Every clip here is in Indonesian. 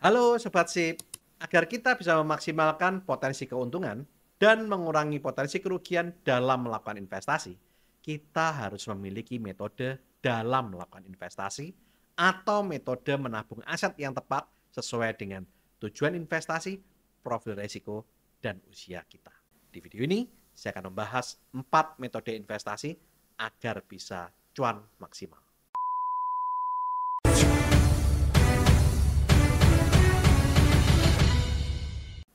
Halo Sobat Sip, agar kita bisa memaksimalkan potensi keuntungan dan mengurangi potensi kerugian dalam melakukan investasi, kita harus memiliki metode dalam melakukan investasi atau metode menabung aset yang tepat sesuai dengan tujuan investasi, profil risiko, dan usia kita. Di video ini, saya akan membahas 4 metode investasi agar bisa cuan maksimal.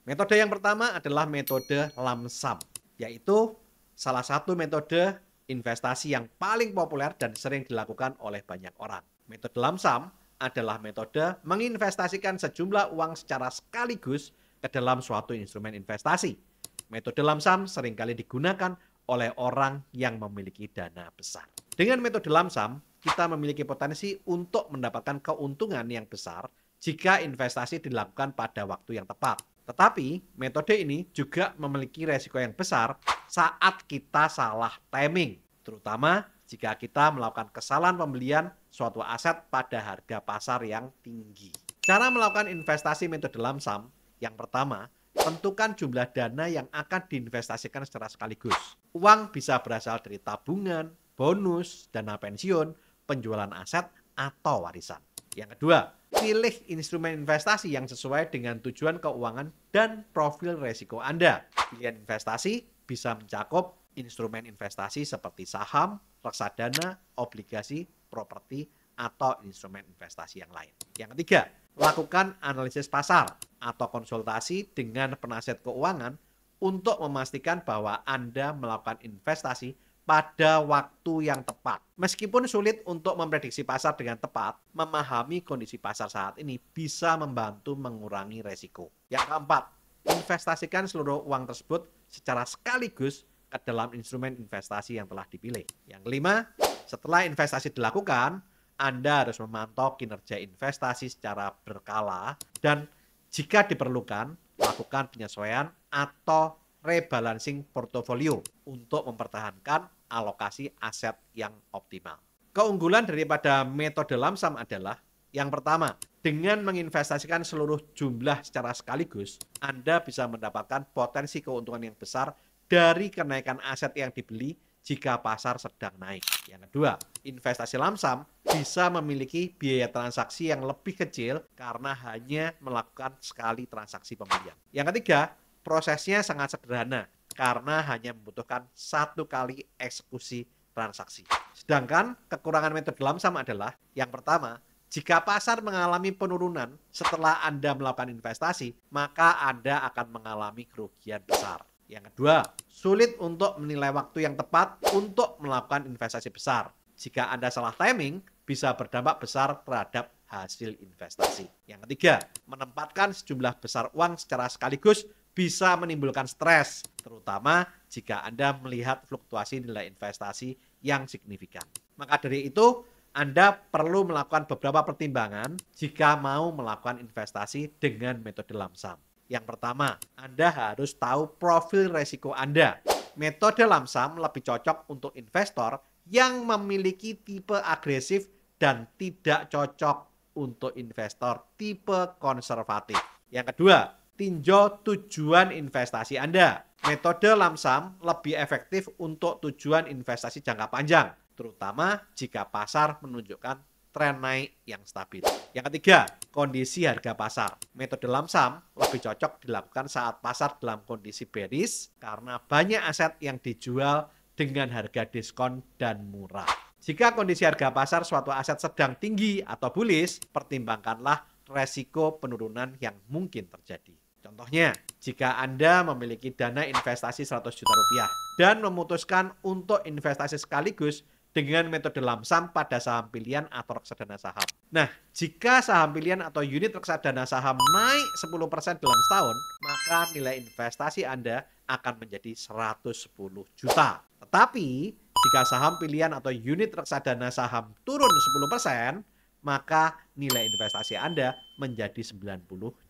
Metode yang pertama adalah metode lump sum, yaitu salah satu metode investasi yang paling populer dan sering dilakukan oleh banyak orang. Metode lump sum adalah metode menginvestasikan sejumlah uang secara sekaligus ke dalam suatu instrumen investasi. Metode lump sum seringkali digunakan oleh orang yang memiliki dana besar. Dengan metode lump sum, kita memiliki potensi untuk mendapatkan keuntungan yang besar jika investasi dilakukan pada waktu yang tepat. Tetapi metode ini juga memiliki resiko yang besar saat kita salah timing, terutama jika kita melakukan kesalahan pembelian suatu aset pada harga pasar yang tinggi. Cara melakukan investasi metode lump sum, yang pertama, tentukan jumlah dana yang akan diinvestasikan secara sekaligus. Uang bisa berasal dari tabungan, bonus, dana pensiun, penjualan aset, atau warisan. Yang kedua, pilih instrumen investasi yang sesuai dengan tujuan keuangan dan profil risiko Anda. Pilihan investasi bisa mencakup instrumen investasi seperti saham, reksadana, obligasi, properti, atau instrumen investasi yang lain. Yang ketiga, lakukan analisis pasar atau konsultasi dengan penasihat keuangan untuk memastikan bahwa Anda melakukan investasi pada waktu yang tepat. Meskipun sulit untuk memprediksi pasar dengan tepat, memahami kondisi pasar saat ini bisa membantu mengurangi resiko. Yang keempat, investasikan seluruh uang tersebut secara sekaligus ke dalam instrumen investasi yang telah dipilih. Yang kelima, setelah investasi dilakukan, Anda harus memantau kinerja investasi secara berkala dan jika diperlukan, lakukan penyesuaian atau rebalancing portofolio untuk mempertahankan alokasi aset yang optimal. Keunggulan daripada metode lump sum adalah yang pertama, dengan menginvestasikan seluruh jumlah secara sekaligus, Anda bisa mendapatkan potensi keuntungan yang besar dari kenaikan aset yang dibeli jika pasar sedang naik. Yang kedua, investasi lump sum bisa memiliki biaya transaksi yang lebih kecil karena hanya melakukan sekali transaksi pembelian. Yang ketiga, prosesnya sangat sederhana karena hanya membutuhkan satu kali eksekusi transaksi. Sedangkan kekurangan metode lump sum adalah yang pertama, jika pasar mengalami penurunan setelah Anda melakukan investasi, maka Anda akan mengalami kerugian besar. Yang kedua, sulit untuk menilai waktu yang tepat untuk melakukan investasi besar. Jika Anda salah timing, bisa berdampak besar terhadap hasil investasi. Yang ketiga, menempatkan sejumlah besar uang secara sekaligus bisa menimbulkan stres, terutama jika Anda melihat fluktuasi nilai investasi yang signifikan. Maka dari itu, Anda perlu melakukan beberapa pertimbangan jika mau melakukan investasi dengan metode lump sum. Yang pertama, Anda harus tahu profil risiko Anda. Metode lump sum lebih cocok untuk investor yang memiliki tipe agresif dan tidak cocok untuk investor tipe konservatif. Yang kedua, tinjau tujuan investasi Anda. Metode lump sum lebih efektif untuk tujuan investasi jangka panjang, terutama jika pasar menunjukkan tren naik yang stabil. Yang ketiga, kondisi harga pasar. Metode lump sum lebih cocok dilakukan saat pasar dalam kondisi bearish karena banyak aset yang dijual dengan harga diskon dan murah. Jika kondisi harga pasar suatu aset sedang tinggi atau bullish, pertimbangkanlah resiko penurunan yang mungkin terjadi. Contohnya, jika Anda memiliki dana investasi 100 juta rupiah dan memutuskan untuk investasi sekaligus dengan metode lump sum pada saham pilihan atau reksadana saham. Nah, jika saham pilihan atau unit reksadana saham naik 10% dalam setahun, maka nilai investasi Anda akan menjadi 110 juta. Tetapi, jika saham pilihan atau unit reksadana saham turun 10%, maka nilai investasi Anda menjadi 90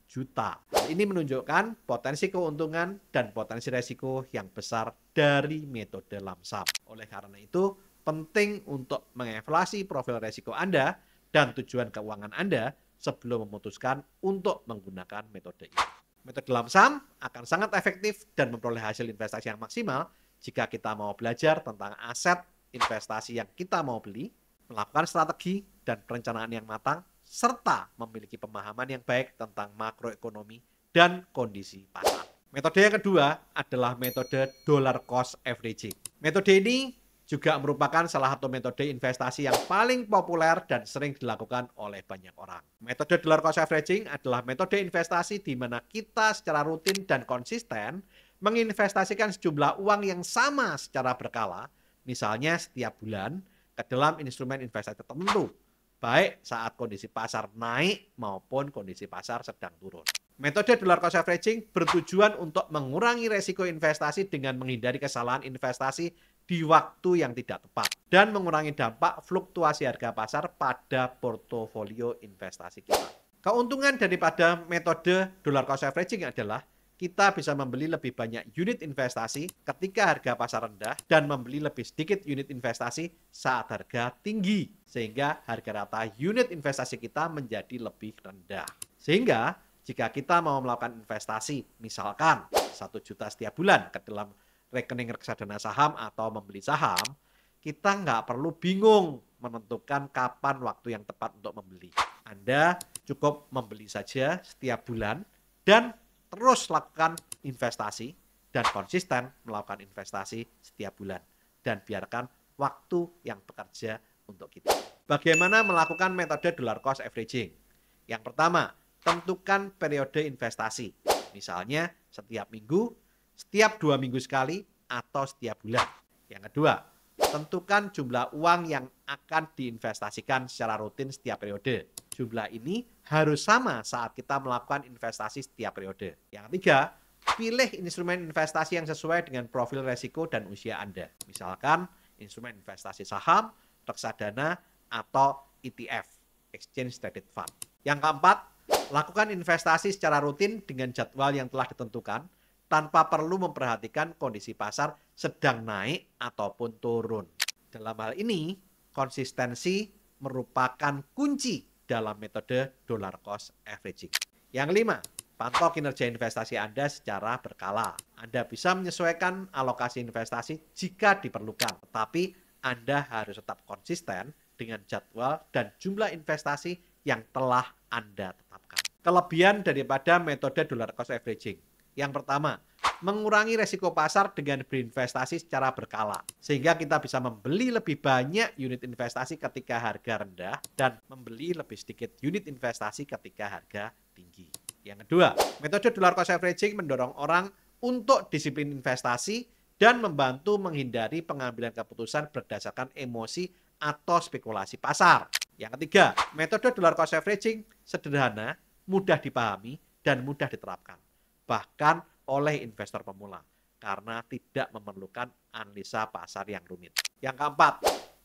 juta. Hal ini menunjukkan potensi keuntungan dan potensi resiko yang besar dari metode lump sum. Oleh karena itu, penting untuk mengevaluasi profil resiko Anda dan tujuan keuangan Anda sebelum memutuskan untuk menggunakan metode ini. Metode lump sum akan sangat efektif dan memperoleh hasil investasi yang maksimal jika kita mau belajar tentang aset investasi yang kita mau beli, melakukan strategi dan perencanaan yang matang, serta memiliki pemahaman yang baik tentang makroekonomi dan kondisi pasar. Metode yang kedua adalah metode dollar cost averaging. Metode ini juga merupakan salah satu metode investasi yang paling populer dan sering dilakukan oleh banyak orang. Metode dollar cost averaging adalah metode investasi di mana kita secara rutin dan konsisten menginvestasikan sejumlah uang yang sama secara berkala, misalnya setiap bulan, ke dalam instrumen investasi tertentu, baik saat kondisi pasar naik maupun kondisi pasar sedang turun. Metode dollar cost averaging bertujuan untuk mengurangi resiko investasi dengan menghindari kesalahan investasi di waktu yang tidak tepat dan mengurangi dampak fluktuasi harga pasar pada portofolio investasi kita. Keuntungan daripada metode dollar cost averaging adalah kita bisa membeli lebih banyak unit investasi ketika harga pasar rendah dan membeli lebih sedikit unit investasi saat harga tinggi, sehingga harga rata unit investasi kita menjadi lebih rendah. Sehingga jika kita mau melakukan investasi, misalkan 1 juta setiap bulan ke dalam rekening reksadana saham atau membeli saham, kita nggak perlu bingung menentukan kapan waktu yang tepat untuk membeli. Anda cukup membeli saja setiap bulan dan terus lakukan investasi dan konsisten melakukan investasi setiap bulan. Dan biarkan waktu yang bekerja untuk kita. Bagaimana melakukan metode dollar cost averaging? Yang pertama, tentukan periode investasi. Misalnya setiap minggu, setiap 2 minggu sekali, atau setiap bulan. Yang kedua, tentukan jumlah uang yang akan diinvestasikan secara rutin setiap periode. Jumlah ini harus sama saat kita melakukan investasi setiap periode. Yang ketiga, pilih instrumen investasi yang sesuai dengan profil resiko dan usia Anda. Misalkan instrumen investasi saham, reksadana, atau ETF, Exchange Traded Fund. Yang keempat, lakukan investasi secara rutin dengan jadwal yang telah ditentukan tanpa perlu memperhatikan kondisi pasar sedang naik ataupun turun. Dalam hal ini, konsistensi merupakan kunci dalam metode dollar cost averaging. Yang kelima, pantau kinerja investasi Anda secara berkala. Anda bisa menyesuaikan alokasi investasi jika diperlukan, tetapi Anda harus tetap konsisten dengan jadwal dan jumlah investasi yang telah Anda tetapkan. Kelebihan daripada metode dollar cost averaging. Yang pertama, mengurangi resiko pasar dengan berinvestasi secara berkala. Sehingga kita bisa membeli lebih banyak unit investasi ketika harga rendah dan membeli lebih sedikit unit investasi ketika harga tinggi. Yang kedua, metode dollar cost averaging mendorong orang untuk disiplin investasi dan membantu menghindari pengambilan keputusan berdasarkan emosi atau spekulasi pasar. Yang ketiga, metode dollar cost averaging sederhana, mudah dipahami, dan mudah diterapkan. Bahkan oleh investor pemula karena tidak memerlukan analisa pasar yang rumit. Yang keempat,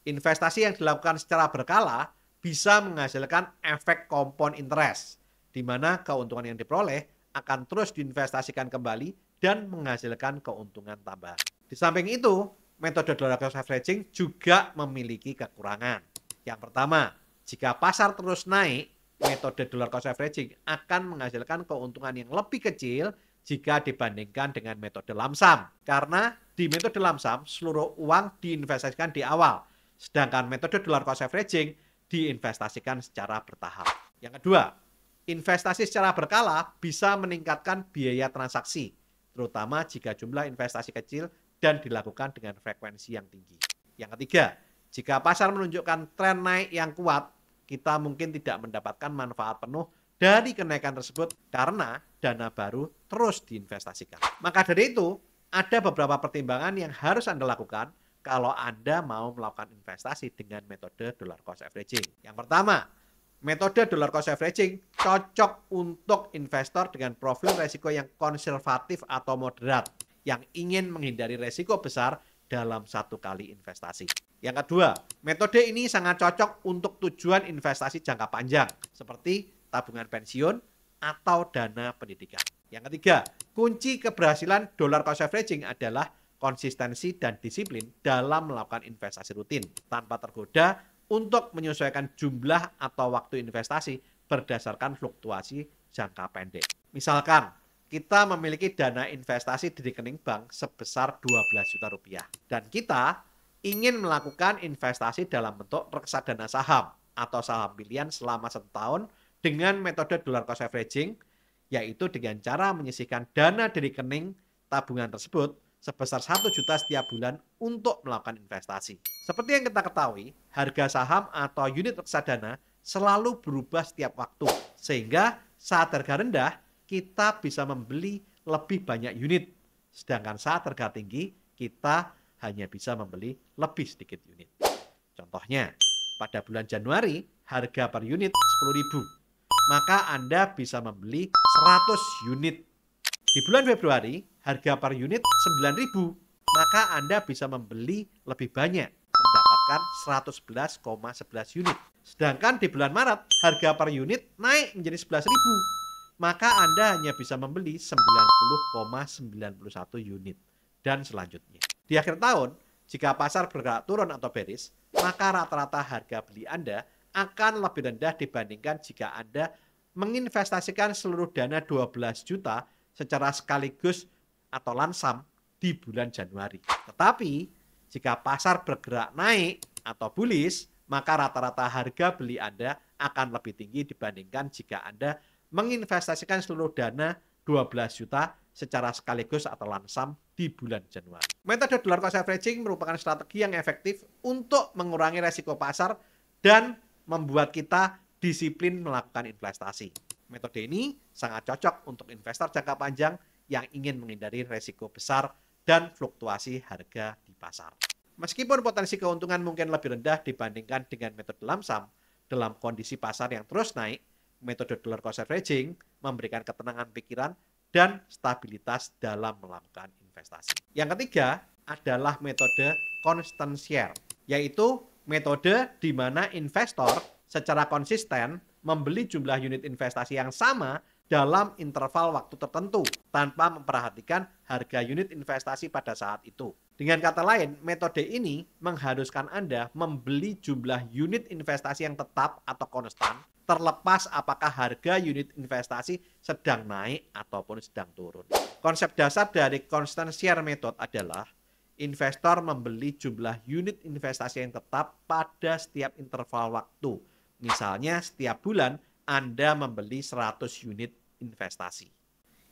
investasi yang dilakukan secara berkala bisa menghasilkan efek compound interest, di mana keuntungan yang diperoleh akan terus diinvestasikan kembali dan menghasilkan keuntungan tambahan. Di samping itu, metode dollar cost averaging juga memiliki kekurangan. Yang pertama, jika pasar terus naik, metode dollar cost averaging akan menghasilkan keuntungan yang lebih kecil jika dibandingkan dengan metode lump sum. Karena di metode lump sum, seluruh uang diinvestasikan di awal. Sedangkan metode dollar cost averaging diinvestasikan secara bertahap. Yang kedua, investasi secara berkala bisa meningkatkan biaya transaksi, terutama jika jumlah investasi kecil dan dilakukan dengan frekuensi yang tinggi. Yang ketiga, jika pasar menunjukkan tren naik yang kuat, kita mungkin tidak mendapatkan manfaat penuh dari kenaikan tersebut karena dana baru terus diinvestasikan. Maka dari itu, ada beberapa pertimbangan yang harus Anda lakukan kalau Anda mau melakukan investasi dengan metode dollar cost averaging. Yang pertama, metode dollar cost averaging cocok untuk investor dengan profil resiko yang konservatif atau moderat, yang ingin menghindari resiko besar dalam satu kali investasi. Yang kedua, metode ini sangat cocok untuk tujuan investasi jangka panjang, seperti tabungan pensiun atau dana pendidikan. Yang ketiga, kunci keberhasilan dollar cost averaging adalah konsistensi dan disiplin dalam melakukan investasi rutin, tanpa tergoda untuk menyesuaikan jumlah atau waktu investasi berdasarkan fluktuasi jangka pendek. Misalkan, kita memiliki dana investasi di rekening bank sebesar 12 juta rupiah. Dan kita ingin melakukan investasi dalam bentuk reksadana saham atau saham pilihan selama 1 tahun dengan metode dollar cost averaging, yaitu dengan cara menyisihkan dana dari rekening tabungan tersebut sebesar 1 juta setiap bulan untuk melakukan investasi. Seperti yang kita ketahui, harga saham atau unit reksadana selalu berubah setiap waktu. Sehingga saat harga rendah, kita bisa membeli lebih banyak unit. Sedangkan saat harga tinggi, kita hanya bisa membeli lebih sedikit unit. Contohnya, pada bulan Januari, harga per unit 10.000. Maka Anda bisa membeli 100 unit. Di bulan Februari, harga per unit 9.000. Maka Anda bisa membeli lebih banyak, mendapatkan 111,11 unit. Sedangkan di bulan Maret, harga per unit naik menjadi 11.000. Maka Anda hanya bisa membeli 90,91 unit. Dan selanjutnya. Di akhir tahun, jika pasar bergerak turun atau bearish, maka rata-rata harga beli Anda akan lebih rendah dibandingkan jika Anda menginvestasikan seluruh dana 12 juta secara sekaligus atau lansam di bulan Januari. Tetapi, jika pasar bergerak naik atau bullish, maka rata-rata harga beli Anda akan lebih tinggi dibandingkan jika Anda menginvestasikan seluruh dana 12 juta secara sekaligus atau lansam di bulan Januari. Metode dollar cost averaging merupakan strategi yang efektif untuk mengurangi resiko pasar dan membuat kita disiplin melakukan investasi. Metode ini sangat cocok untuk investor jangka panjang yang ingin menghindari resiko besar dan fluktuasi harga di pasar. Meskipun potensi keuntungan mungkin lebih rendah dibandingkan dengan metode lamsam, dalam kondisi pasar yang terus naik, metode dollar cost averaging memberikan ketenangan pikiran dan stabilitas dalam melakukan investasi. Yang ketiga adalah metode constant share, yaitu metode di mana investor secara konsisten membeli jumlah unit investasi yang sama dalam interval waktu tertentu tanpa memperhatikan harga unit investasi pada saat itu. Dengan kata lain, metode ini mengharuskan Anda membeli jumlah unit investasi yang tetap atau konstan terlepas apakah harga unit investasi sedang naik ataupun sedang turun. Konsep dasar dari constant share method adalah investor membeli jumlah unit investasi yang tetap pada setiap interval waktu. Misalnya setiap bulan Anda membeli 100 unit investasi.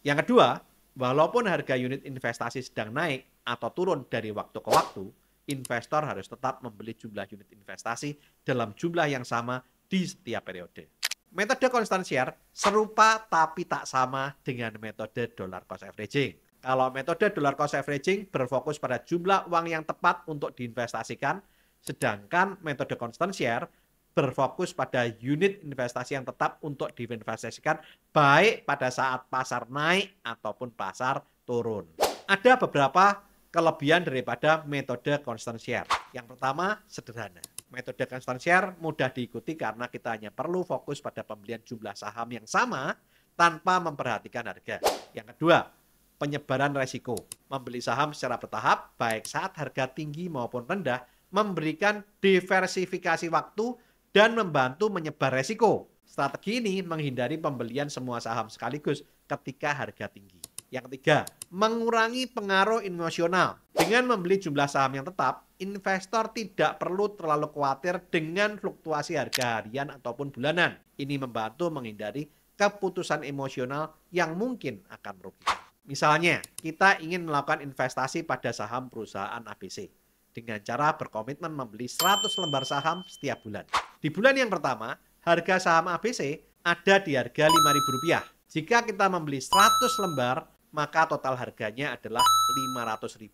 Yang kedua, walaupun harga unit investasi sedang naik atau turun dari waktu ke waktu, investor harus tetap membeli jumlah unit investasi dalam jumlah yang sama di setiap periode. Metode constant share serupa tapi tak sama dengan metode dollar cost averaging. Kalau metode dollar cost averaging berfokus pada jumlah uang yang tepat untuk diinvestasikan, sedangkan metode constant share berfokus pada unit investasi yang tetap untuk diinvestasikan baik pada saat pasar naik ataupun pasar turun. Ada beberapa kelebihan daripada metode constant share. Yang pertama, sederhana. Metode constant share mudah diikuti karena kita hanya perlu fokus pada pembelian jumlah saham yang sama tanpa memperhatikan harga. Yang kedua, penyebaran resiko. Membeli saham secara bertahap, baik saat harga tinggi maupun rendah, memberikan diversifikasi waktu dan membantu menyebar resiko. Strategi ini menghindari pembelian semua saham sekaligus ketika harga tinggi. Yang ketiga, mengurangi pengaruh emosional. Dengan membeli jumlah saham yang tetap, investor tidak perlu terlalu khawatir dengan fluktuasi harga harian ataupun bulanan. Ini membantu menghindari keputusan emosional yang mungkin akan merugikan. Misalnya, kita ingin melakukan investasi pada saham perusahaan ABC dengan cara berkomitmen membeli 100 lembar saham setiap bulan. Di bulan yang pertama, harga saham ABC ada di harga Rp5.000. Jika kita membeli 100 lembar, maka total harganya adalah Rp500.000.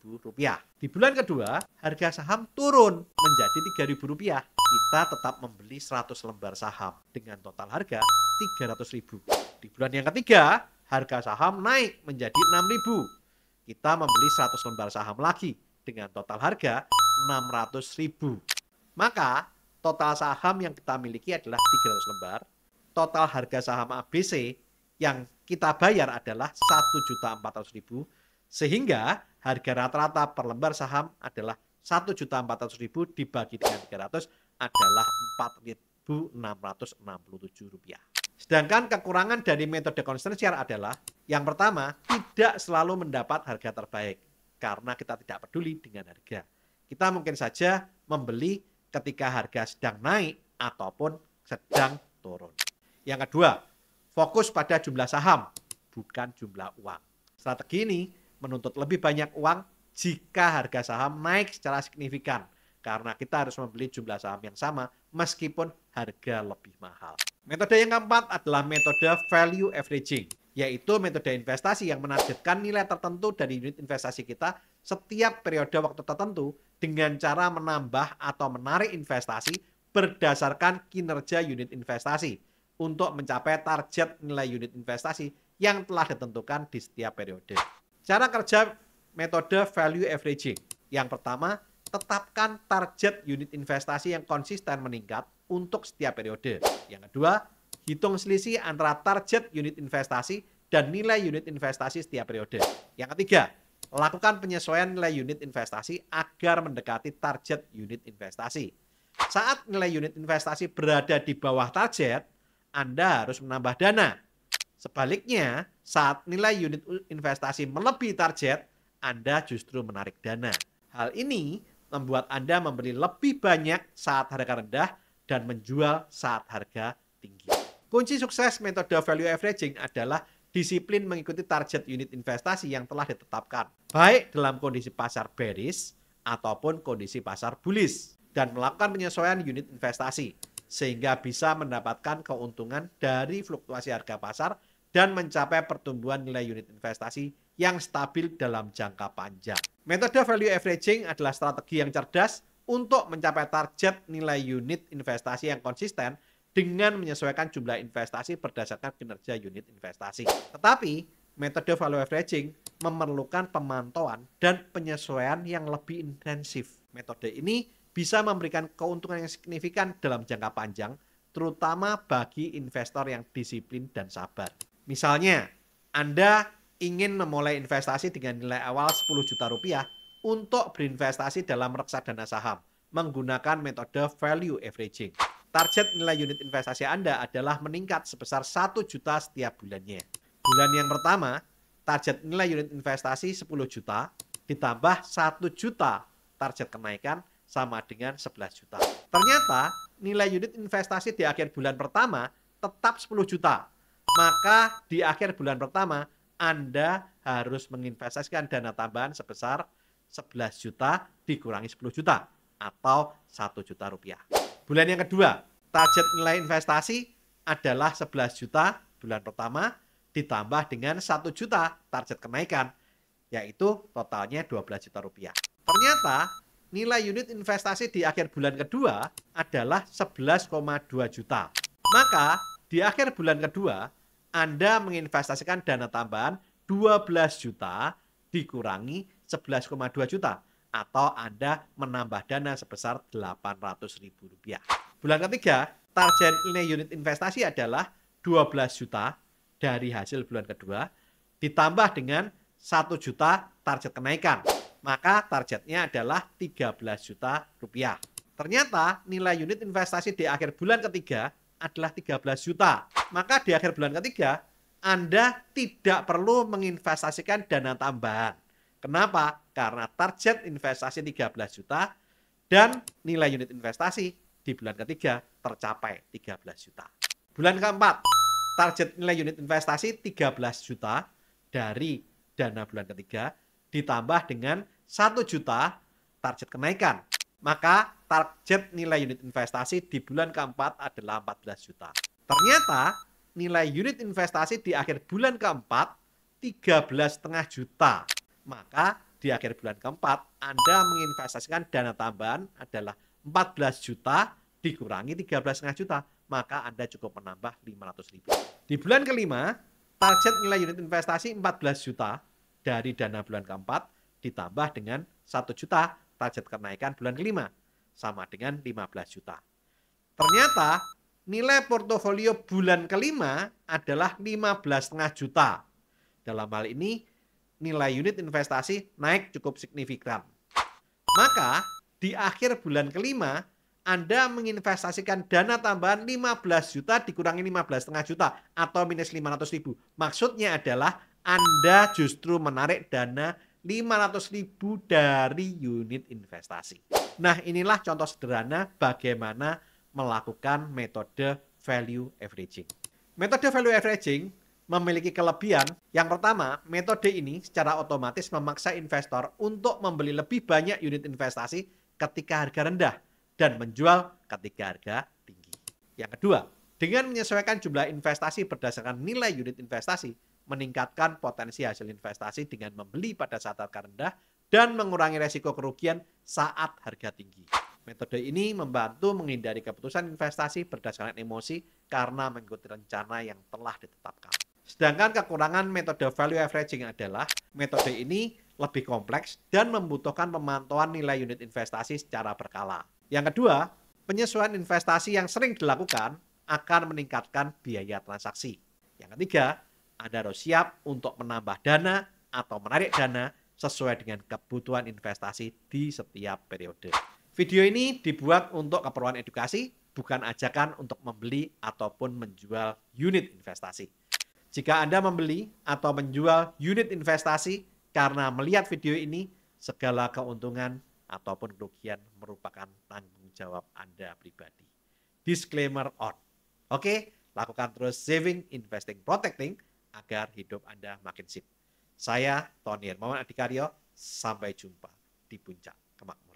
Di bulan kedua, harga saham turun menjadi Rp3.000. Kita tetap membeli 100 lembar saham dengan total harga Rp300.000. Di bulan yang ketiga, harga saham naik menjadi Rp6.000. Kita membeli 100 lembar saham lagi dengan total harga Rp600.000. Maka total saham yang kita miliki adalah 300 lembar. Total harga saham ABC yang kita bayar adalah Rp1.400.000, sehingga harga rata-rata per lembar saham adalah Rp1.400.000 dibagi dengan 300 adalah Rp4.667. Sedangkan kekurangan dari metode constant share adalah yang pertama, tidak selalu mendapat harga terbaik karena kita tidak peduli dengan harga. Kita mungkin saja membeli ketika harga sedang naik ataupun sedang turun. Yang kedua, fokus pada jumlah saham, bukan jumlah uang. Strategi ini menuntut lebih banyak uang jika harga saham naik secara signifikan, karena kita harus membeli jumlah saham yang sama meskipun harga lebih mahal. Metode yang keempat adalah metode value averaging, yaitu metode investasi yang menargetkan nilai tertentu dari unit investasi kita setiap periode waktu tertentu dengan cara menambah atau menarik investasi berdasarkan kinerja unit investasi untuk mencapai target nilai unit investasi yang telah ditentukan di setiap periode. Cara kerja metode value averaging. Yang pertama, tetapkan target unit investasi yang konsisten meningkat untuk setiap periode. Yang kedua, hitung selisih antara target unit investasi dan nilai unit investasi setiap periode. Yang ketiga, lakukan penyesuaian nilai unit investasi agar mendekati target unit investasi. Saat nilai unit investasi berada di bawah target, Anda harus menambah dana. Sebaliknya, saat nilai unit investasi melebihi target, Anda justru menarik dana. Hal ini membuat Anda membeli lebih banyak saat harga rendah dan menjual saat harga tinggi. Kunci sukses metode value averaging adalah disiplin mengikuti target unit investasi yang telah ditetapkan, baik dalam kondisi pasar bearish ataupun kondisi pasar bullish, dan melakukan penyesuaian unit investasi sehingga bisa mendapatkan keuntungan dari fluktuasi harga pasar dan mencapai pertumbuhan nilai unit investasi yang stabil dalam jangka panjang. Metode value averaging adalah strategi yang cerdas untuk mencapai target nilai unit investasi yang konsisten dengan menyesuaikan jumlah investasi berdasarkan kinerja unit investasi. Tetapi, metode value averaging memerlukan pemantauan dan penyesuaian yang lebih intensif. Metode ini bisa memberikan keuntungan yang signifikan dalam jangka panjang, terutama bagi investor yang disiplin dan sabar. Misalnya, Anda ingin memulai investasi dengan nilai awal 10 juta rupiah untuk berinvestasi dalam reksadana saham menggunakan metode value averaging. Target nilai unit investasi Anda adalah meningkat sebesar 1 juta setiap bulannya. Bulan yang pertama, target nilai unit investasi 10 juta ditambah 1 juta target kenaikan sama dengan 11 juta. Ternyata nilai unit investasi di akhir bulan pertama tetap 10 juta. Maka di akhir bulan pertama Anda harus menginvestasikan dana tambahan sebesar 11 juta dikurangi 10 juta atau 1 juta rupiah. Bulan yang kedua, target nilai investasi adalah 11 juta bulan pertama ditambah dengan 1 juta target kenaikan, yaitu totalnya 12 juta rupiah. Ternyata nilai unit investasi di akhir bulan kedua adalah 11,2 juta. Maka di akhir bulan kedua Anda menginvestasikan dana tambahan 12 juta dikurangi 11,2 juta atau Anda menambah dana sebesar Rp800.000. Bulan ketiga, target nilai unit investasi adalah 12 juta dari hasil bulan kedua ditambah dengan 1 juta target kenaikan. Maka targetnya adalah 13 juta rupiah. Ternyata nilai unit investasi di akhir bulan ketiga adalah 13 juta. Maka di akhir bulan ketiga, Anda tidak perlu menginvestasikan dana tambahan. Kenapa? Karena target investasi 13 juta dan nilai unit investasi di bulan ketiga tercapai 13 juta. Bulan keempat, target nilai unit investasi 13 juta dari dana bulan ketiga ditambah dengan 1 juta target kenaikan. Maka target nilai unit investasi di bulan keempat adalah 14 juta. Ternyata nilai unit investasi di akhir bulan keempat 13,5 juta. Maka di akhir bulan keempat Anda menginvestasikan dana tambahan adalah 14 juta dikurangi 13,5 juta. Maka Anda cukup menambah 500.000. Di bulan kelima, target nilai unit investasi 14 juta dari dana bulan keempat ditambah dengan 1 juta target kenaikan bulan kelima sama dengan 15 juta. Ternyata nilai portofolio bulan kelima adalah 15,5 juta. Dalam hal ini nilai unit investasi naik cukup signifikan. Maka di akhir bulan kelima Anda menginvestasikan dana tambahan 15 juta dikurangi 15,5 juta atau minus 500.000. Maksudnya adalah Anda justru menarik dana 500.000 dari unit investasi. Nah, inilah contoh sederhana bagaimana melakukan metode value averaging. Metode value averaging memiliki kelebihan. Yang pertama, metode ini secara otomatis memaksa investor untuk membeli lebih banyak unit investasi ketika harga rendah dan menjual ketika harga tinggi. Yang kedua, dengan menyesuaikan jumlah investasi berdasarkan nilai unit investasi, meningkatkan potensi hasil investasi dengan membeli pada saat harga rendah dan mengurangi resiko kerugian saat harga tinggi. Metode ini membantu menghindari keputusan investasi berdasarkan emosi karena mengikuti rencana yang telah ditetapkan. Sedangkan kekurangan metode value averaging adalah metode ini lebih kompleks dan membutuhkan pemantauan nilai unit investasi secara berkala. Yang kedua, penyesuaian investasi yang sering dilakukan akan meningkatkan biaya transaksi. Yang ketiga, Anda harus siap untuk menambah dana atau menarik dana sesuai dengan kebutuhan investasi di setiap periode. Video ini dibuat untuk keperluan edukasi, bukan ajakan untuk membeli ataupun menjual unit investasi. Jika Anda membeli atau menjual unit investasi karena melihat video ini, segala keuntungan ataupun kerugian merupakan tanggung jawab Anda pribadi. Disclaimer on. Oke, lakukan terus saving, investing, protecting agar hidup Anda makin sip. Saya Tony Hermawan Adikaryo, sampai jumpa di puncak kemakmuran.